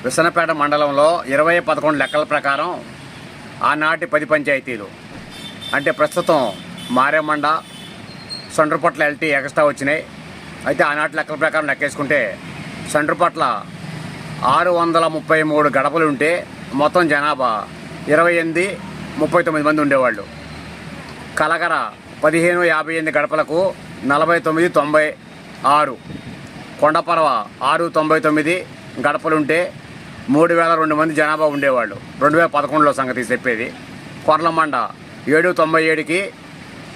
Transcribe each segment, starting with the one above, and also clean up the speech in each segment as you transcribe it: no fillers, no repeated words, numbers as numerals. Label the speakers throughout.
Speaker 1: విసనపేట మండలంలో 2011 లెక్కల ప్రకారం ఆనాటి 10 పంచాయతీలు అంటే ప్రస్తుతం మారేమండ, సండ్రపట్ల ఎల్టీ ఎక్స్ట్రా వచ్చినాయి. అయితే ఆనాటి లెక్కల ప్రకారం లెక్కేసుకుంటే సండ్రపట్ల 633 గడపలు ఉంటే మొత్తం జనాభా 2839 మంది ఉండేవాళ్ళు. కలగర 1558 గడపలకు 4996, కొండపరవ 699 గడపలుంటే 3002 మంది జనాభా ఉండేవాళ్ళు 2011లో సంగతి చెప్పేది. కొర్లమండ 797కి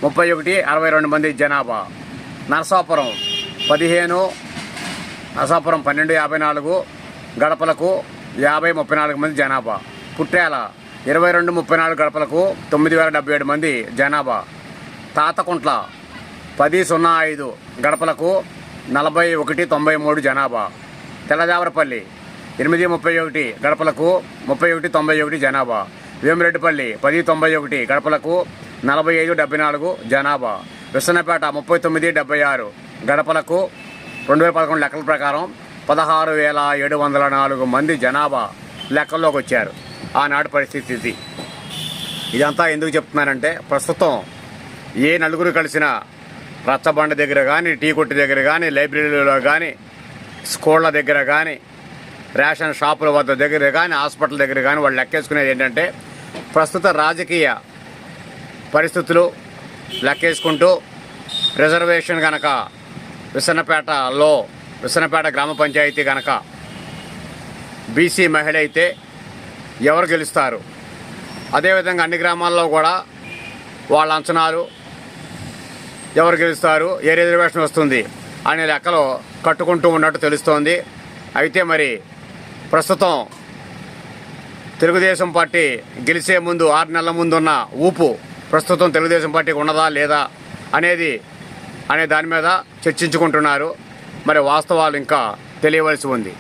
Speaker 1: 3162 మంది జనాభా. నరసాపురం 1254 గడపలకు 5034 మంది జనాభా. పుట్టాల 2234 గడపలకు 9077 మంది జనాభా. తాతకుంట్ల 1005 గడపలకు 4193 జనాభా. తెల్లజావరపల్లి 831 గడపలకు 3191 జనాభా. వేమిరెడ్డిపల్లి 1091 గడపలకు 4574 జనాభా. విసనపేట 3976 గడపలకు 2011 లెక్కల ప్రకారం 16,704 మంది జనాభా లెక్కల్లోకి వచ్చారు. ఆనాటి పరిస్థితి ఇది. ఇదంతా ఎందుకు చెప్తున్నానంటే ప్రస్తుతం ఏ నలుగురు కలిసిన రచ్చబండ దగ్గర కానీ, టీ కొట్టు దగ్గర కానీ, లైబ్రరీలో కానీ, స్కూళ్ళ దగ్గర కానీ, రేషన్ షాపుల వద్ద దగ్గర కానీ, హాస్పిటల్ దగ్గర కానీ వాళ్ళు లెక్కేసుకునేది ఏంటంటే ప్రస్తుత రాజకీయ పరిస్థితులు లెక్కేసుకుంటూ రిజర్వేషన్ కనుక విసనపేట గ్రామ పంచాయతీ కనుక బీసీ మహిళ అయితే ఎవరు గెలుస్తారు, అదేవిధంగా అన్ని గ్రామాల్లో కూడా వాళ్ళ అంచనాలు ఎవరు గెలుస్తారు, ఏ రిజర్వేషన్ వస్తుంది అనే లెక్కలో కట్టుకుంటూ ఉన్నట్టు తెలుస్తోంది. అయితే మరి ప్రస్తుతం తెలుగుదేశం పార్టీ గెలిచే ముందు 6 నెలల ముందున్న ఊపు ప్రస్తుతం తెలుగుదేశం పార్టీకి ఉన్నదా లేదా అనే దాని మీద చర్చించుకుంటున్నారు. మరి వాస్తవాలు ఇంకా తెలియవలసి ఉంది.